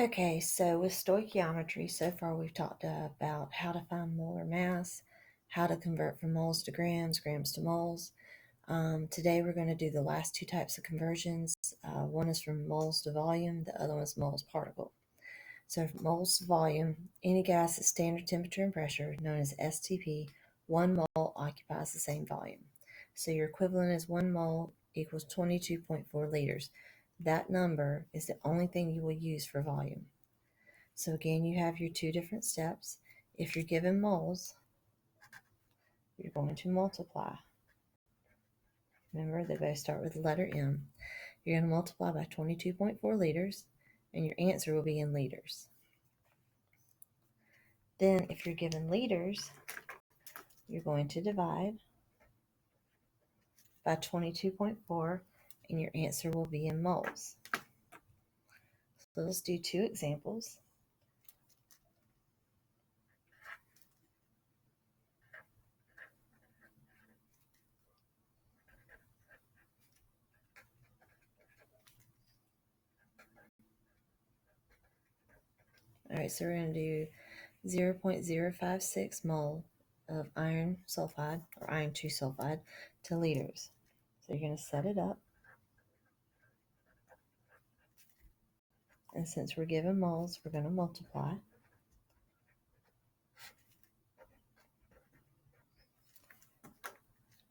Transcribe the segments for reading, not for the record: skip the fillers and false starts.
Okay, so with stoichiometry, so far we've talked about how to find molar mass, how to convert from moles to grams, grams to moles. Today we're going to do the last two types of conversions. One is from moles to volume, the other one is moles particle. So for moles to volume, any gas at standard temperature and pressure, known as STP, 1 mole occupies the same volume. So your equivalent is 1 mole equals 22.4 liters. That number is the only thing you will use for volume. So again, you have your two different steps. If you're given moles, you're going to multiply. Remember, they both start with the letter M. You're going to multiply by 22.4 liters, and your answer will be in liters. Then, if you're given liters, you're going to divide by 22.4, and your answer will be in moles. So let's do two examples. All right, so we're going to do 0.056 mole of iron sulfide, or iron 2 sulfide, to liters. So you're going to set it up. And since we're given moles, we're going to multiply.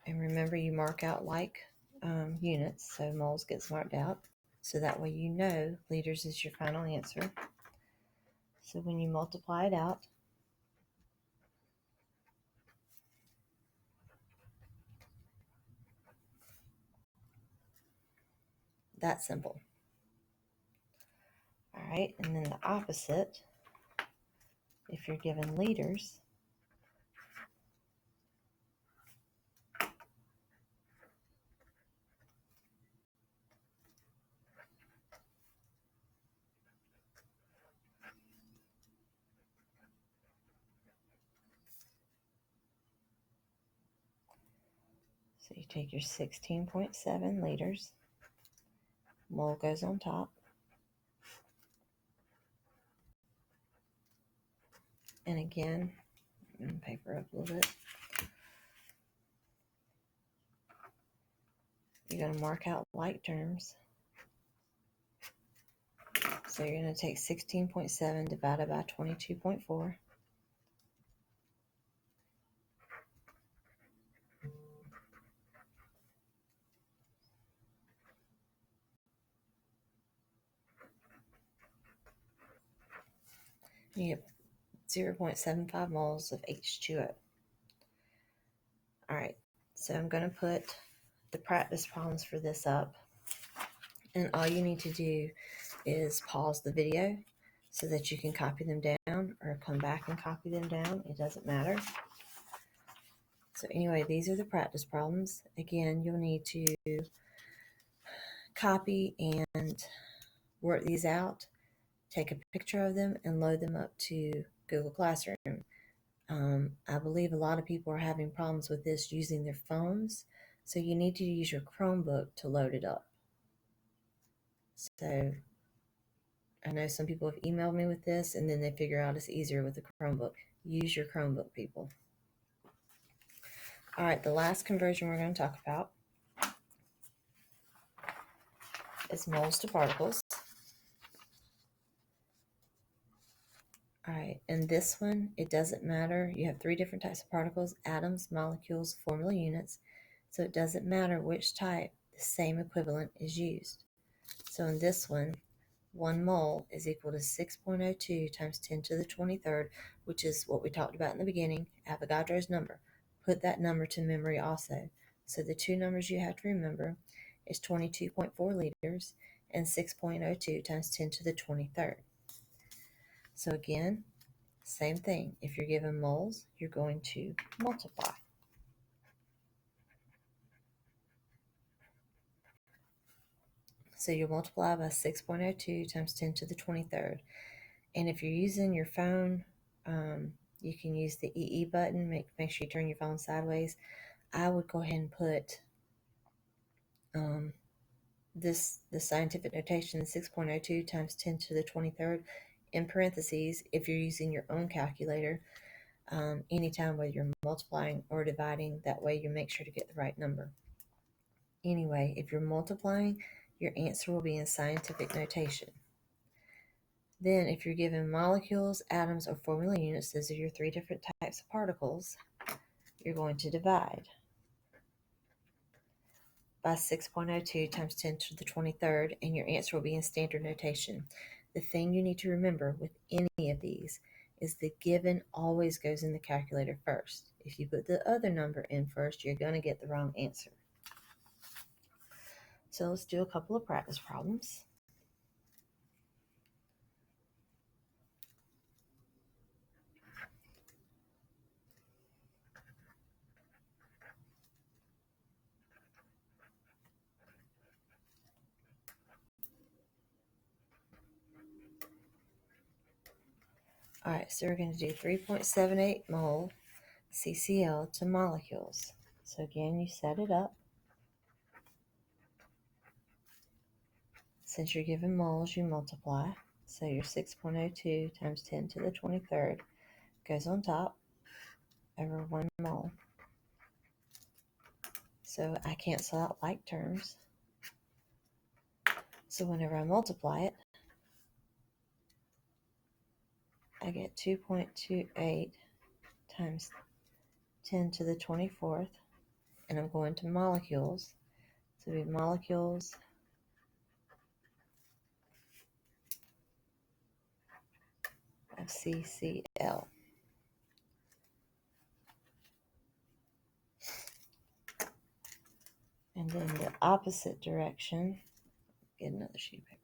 And remember, you mark out like units, so moles gets marked out. So that way you know liters is your final answer. So when you multiply it out, that's simple. All right, and then the opposite, if you're given liters, so you take your 16.7 liters, mole goes on top, and again, I'm going to paper up a little bit. You're going to mark out like terms. So you're going to take 16.7 divided by 22.4. You get 0.75 moles of H2O. All right, so I'm going to put the practice problems for this up. And all you need to do is pause the video so that you can copy them down or come back and copy them down. It doesn't matter. So anyway, these are the practice problems. Again, you'll need to copy and work these out, take a picture of them, and load them up to Google Classroom. I believe a lot of people are having problems with this using their phones, so you need to use your Chromebook to load it up. So I know some people have emailed me with this, and then they figure out it's easier with the Chromebook. Use your Chromebook, people. All right, the last conversion we're going to talk about is moles to particles. All right, and this one, it doesn't matter. You have three different types of particles: atoms, molecules, formula units. So it doesn't matter which type, the same equivalent is used. So in this one, 1 mole is equal to 6.02 times 10 to the 23rd, which is what we talked about in the beginning, Avogadro's number. Put that number to memory also. So the two numbers you have to remember is 22.4 liters and 6.02 times 10 to the 23rd. So again, same thing. If you're given moles, you're going to multiply. So you multiply by 6.02 times 10 to the 23rd. And if you're using your phone, you can use the EE button. Make sure you turn your phone sideways. I would go ahead and put The scientific notation is 6.02 times 10 to the 23rd. In parentheses, if you're using your own calculator, anytime whether you're multiplying or dividing, that way you make sure to get the right number. Anyway, if you're multiplying, your answer will be in scientific notation. Then, if you're given molecules, atoms, or formula units, those are your three different types of particles, you're going to divide by 6.02 times 10 to the 23rd, and your answer will be in standard notation. The thing you need to remember with any of these is the given always goes in the calculator first. If you put the other number in first, you're going to get the wrong answer. So let's do a couple of practice problems. All right, so we're going to do 3.78 mole CCl to molecules. So again, you set it up. Since you're given moles, you multiply. So your 6.02 times 10 to the 23rd goes on top over 1 mole. So I cancel out like terms. So whenever I multiply it, I get 2.28 times 10 to the 24th, and I'm going to molecules. So we have molecules of CCl. And then the opposite direction, get another sheet of paper.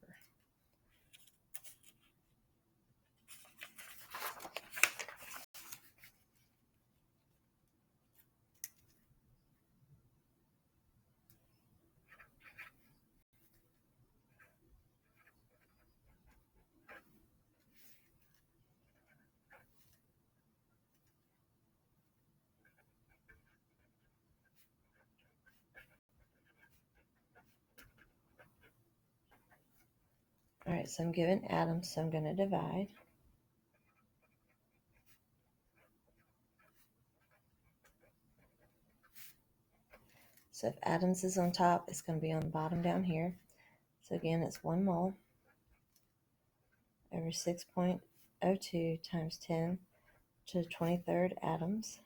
All right, so I'm given atoms, so I'm going to divide. So if atoms is on top, it's going to be on the bottom down here. So again, it's 1 mole over 6.02 times 10 to the 23rd atoms.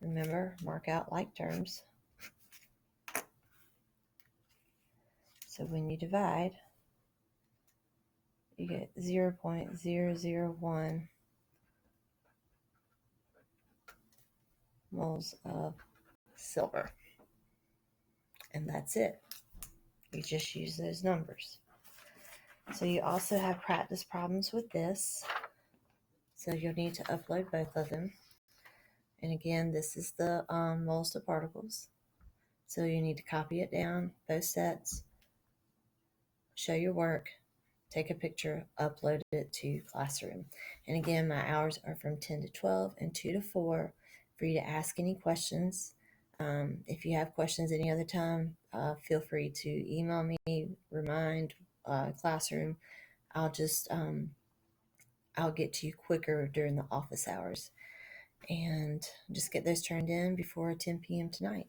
Remember, mark out like terms. So when you divide, you get 0.001 moles of silver. And that's it. You just use those numbers. So you also have practice problems with this. So you'll need to upload both of them. And again, this is the moles to particles. So you need to copy it down, both sets, show your work, take a picture, upload it to Classroom. And again, my hours are from 10 to 12 and 2 to 4 for you to ask any questions. If you have questions any other time, feel free to email me, remind Classroom. I'll get to you quicker during the office hours. And just get those turned in before 10 p.m. tonight.